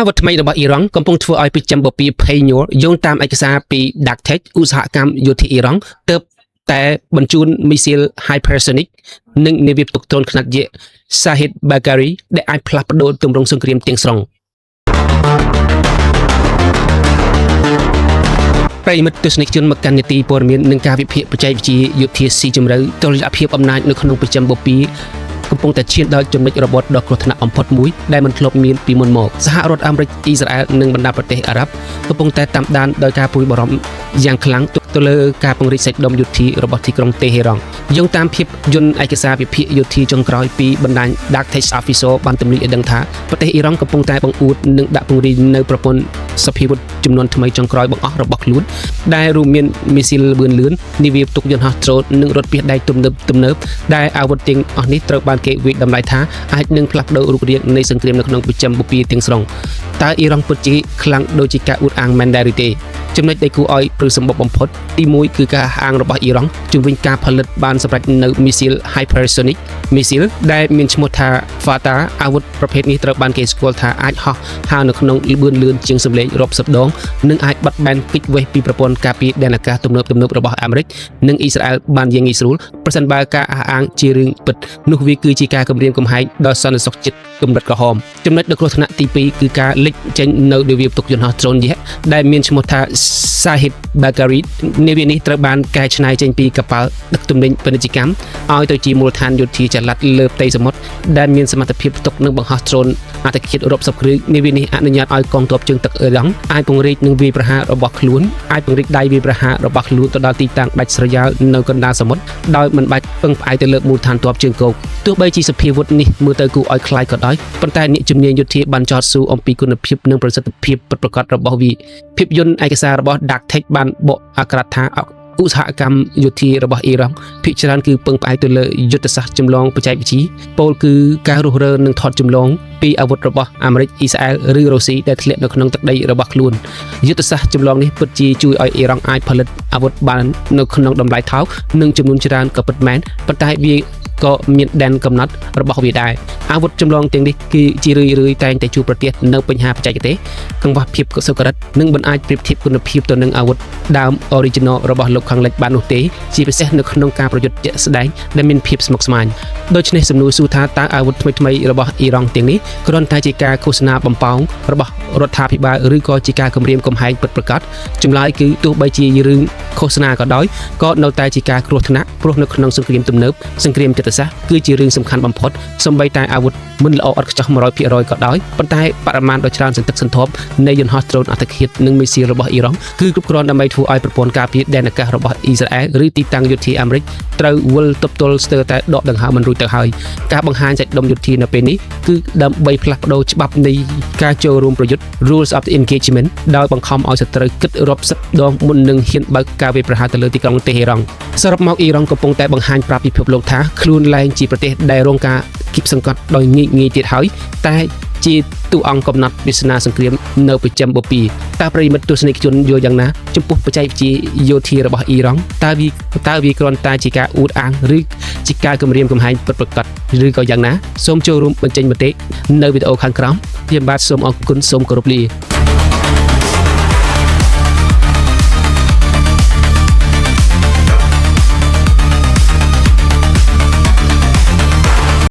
វត្តថ្មីរបស់អ៊ីរ៉ង់កំពុងធ្វើឲ្យប្រចាំបពីភ័យញ័រយោងតាមឯកសារពី Darktech ឧស្សាហកម្មយោធាអ៊ីរ៉ង់ទើបតែបញ្ជូនមីស៊ីល hypersonic និងនាវាផ្ទុកដ្រូនខ្នាតយក្ស Shahid Bagheri ដែលអាចផ្លាស់ប្ដូរទម្រង់សង្គ្រាមទាំងស្រុងប្រិយមិត្តទស្សនិកជនមកកាន់នីតិព័ត៌មាននិងការវិភាគបច្ចេកវិទ្យាយោធាស៊ីជម្រៅតុល្យភាពអំណាចនៅក្នុងប្រចាំបពីកំពុងតែឈានដល់ចំណុចរបត់ដ៏គ្រោះថ្នាក់បំផុតមួយដែលមិនធ្លាប់មានពីមុនមកសហរដ្ឋអាមេរិកអ៊ីស្រាអែលនិងបណ្ដាប្រទេសអារ៉ាប់កំពុងតែតាមដានដោយការព្រួយបារម្ភយ៉ាងខ្លាំងទៅលើការពង្រីកសាច់ដុំយោធារបស់ទីក្រុងតេហេរ៉ង់យោងតាមភាពយន្តឯកសារវិភាគយោធាចុងក្រោយពីបណ្ដាញ Darktech Official បានទម្លាយឲ្យដឹងថាប្រទេសអ៊ីរ៉ង់កំពុងតែបង្អួតនិងដាក់ពង្រីកនៅប្រព័ន្ធសភាវុធចំនួនថ្មីចុងក្រោយបង្អស់របស់ខ្លួនដែលរួមមានមីស៊ីលលឿនលឿននាវាផ្ទុកយន្តហោះដ្រូននិងរថពាសដែកទំនើបដែលអាវុធទាំងអស់នេះត្រូវបានគេវិតម្លៃថាអាចនឹងផ្លាស់ប្ដូររូបរាងនៃសង្គ្រាមនៅក្នុងប្រចាំបពីទាំងស្រុងតើអ៊ីរ៉ង់ពិតជាខ្លាំងដូចជាការអួតអាងមែនដែរឬទេចំណុចដែលគួរឲ្យព្រឺសម្បុកបំផុតទី1គឺការអាងរបស់អ៊ីរ៉ង់ជំវិញការផលិតបានសម្រេចនៅមីស៊ីល hypersonic មីស៊ីលដែលមានឈ្មោះថា Fata អាវុធប្រភេទនេះត្រូវបានគេស្គាល់ថាអាចហោះហើរនៅក្នុងលឿនលឿនជាងសម្លេងរាប់សិបដងនិងអាចបត់បែនគេចវេះពីប្រព័ន្ធការពារដែនអាកាសទំនើបរបស់អាមេរិកនិងអ៊ីស្រាអែលបានយ៉ាងងាយស្រួលប្រសិនបើការអះអាងជារឿងពិតនោះវាគឺជាការគំរាមកំហែងដល់សន្តិសុខជាតិកម្រិតក្រហមចំណុចដ៏គ្រោះថ្នាក់ទី2គឺការលេចចេញនៅនាវាផ្ទុកយន្តហោះដ្រូនយក្សដែលមានឈ្មោះថា Shahid Bagheri នាវានេះត្រូវបានកែច្នៃចេញពីកប៉ាល់ដឹកទំនិញពាណិជ្ជកម្មឲ្យទៅជាមូលដ្ឋានយោធាចល័តលើផ្ទៃសមុទ្រដែលមានសមត្ថភាពផ្ទុកនិងបង្ហោះដ្រូនអត្តឃាតរាប់សិបគ្រឿងនាវានេះអនុញ្ញាតឲ្យកងទ័ពជើងទឹកអ៊ីរ៉ង់អាចពង្រីកនឹងវាយប្រហាររបស់ខ្លួនអាចពង្រីកដៃវាយប្រហាររបស់ខ្លួនទៅដល់ទីតាំងដាច់ស្រយាលនៅកណ្ដាលសមុទ្រដោយមិនបាច់ពឹងផ្អែកទៅលើមូលដ្ឋានទ័ពជើងគោកទោះបីជាសភាវុធនេះមើលទៅគួរឲ្យខ្លាចក៏ដោយប៉ុន្តែអ្នកជំនាញយោធាបានចោទសួរអំពីគុណភាពនិងប្រសិទ្ធភាពពិតប្រាកដរបស់វាភាពយន្តឯកសាររបស់ Darktech បានបកអាក្រាតថាឧស្សាហកម្មយោធារបស់អ៊ីរ៉ង់ភាគច្រើនគឺពឹងផ្អែកទៅលើយុទ្ធសាស្ត្រចម្លងបច្ចេកវិទ្យាពោលគឺការរុះរើនិងថតចម្លងពីអាវុធរបស់អាមេរិកអ៊ីស្រាអែលឬរុស្ស៊ីដែលធ្លាក់នៅក្នុងទឹកដីរបស់ខ្លួនយុទ្ធសាស្ត្រចម្លងនេះពិតជាជួយឲ្យអ៊ីរ៉ង់អាចផលិតអាវុធបាននៅក្នុងតម្លៃថោកនិងចំនួនច្រើនក៏ពិតមែនប៉ុន្តែវាក៏មានដែនកំណត់របស់វាដែរអាវុធចម្លងទាំងនេះគឺជារឿយតែងតែជួបប្រទះនៅបញ្ហាបច្ចេកទេសកង្វះភាពសុក្រិតនិងមិនអាចប្រៀបធៀបគុណភាពទៅនឹងអាវុធដើម original របស់លោកខាងលិចបាននោះទេជាពិសេសនៅក្នុងការប្រយុទ្ធជាក់ស្ដែងដែលមានភាពស្មុគស្មាញដូច្នេះសំណួរសួរថាតើអាវុធថ្មីរបស់អ៊ីរ៉ង់ទាំងនេះគ្រាន់តែជាការឃោសនាបំផោងរបស់រដ្ឋាភិបាលឬក៏ជាការគំរាមកំហែងពិតប្រាកដចម្លើយគឺទោះបីជារឿងឃោសនាក៏ដោយក៏នៅតែជាការគ្រោះថ្នាក់ព្រោះនៅក្នុងសង្គ្រាមទំនើបសង្គ្រាមចិត្តសាស្ត្រគឺជារឿងសំខាន់បំផុតសូម្បីតែអាវុធមិនល្អឥតខ្ចោះ 100% ក៏ដោយប៉ុន្តែបរិមាណដ៏ច្រើនសន្ធឹកសន្ធាប់នៃយន្តហោះដ្រូនអត្តឃាតនិងមីស៊ីលរបស់អ៊ីរ៉ង់គឺគ្រប់គ្រាន់ដើម្បីធ្វើឲ្យប្រព័ន្ធការពារដែនអាកាសរបស់អ៊ីស្រាអែលឬទីតាំងយោធាអាមេរិកត្រូវវិលទប់ទល់ស្ទើរតែដកដង្ហើមមិនរួចទៅហើយការបង្ហាញសាច់ដុំយោធានៅពេលនេះគឺដើម្បីផ្លាស់ប្ដូរច្បាប់នៃការចូលរួមប្រយុទ្ធ Rules of the Engagement ដោយបង្ខំឲ្យសត្រូវគិតរាប់សិបដងមុននឹងហ៊ានបើកការវាយប្រហារទៅលើទីក្រុងតេហេរ៉ង់សរុបមកអ៊ីរ៉ង់កំពុងតែបង្ហាញប្រាប់ពិភពលោកថាខ្លួនឡើងជាប្រទេសដែលរងការគៀបសង្កត់ដោយងាយទៀតហើយតែជាតួអង្គកំណត់វាសនាសង្គ្រាមនៅប្រចាំបពីតើប្រិយមិត្តទស្សនិកជនយល់យ៉ាងណាចំពោះបច្ចេកវិទ្យាយោធារបស់អ៊ីរ៉ង់តើវាគ្រាន់តែជាការអួតអាងឬជាការគំរាមកំហែងពិតប្រាកដឬក៏យ៉ាងណាសូមចូលរួមបញ្ចេញមតិនៅវីដេអូខាងក្រោមខ្ញុំបាទសូមអរគុណសូមគោរពលា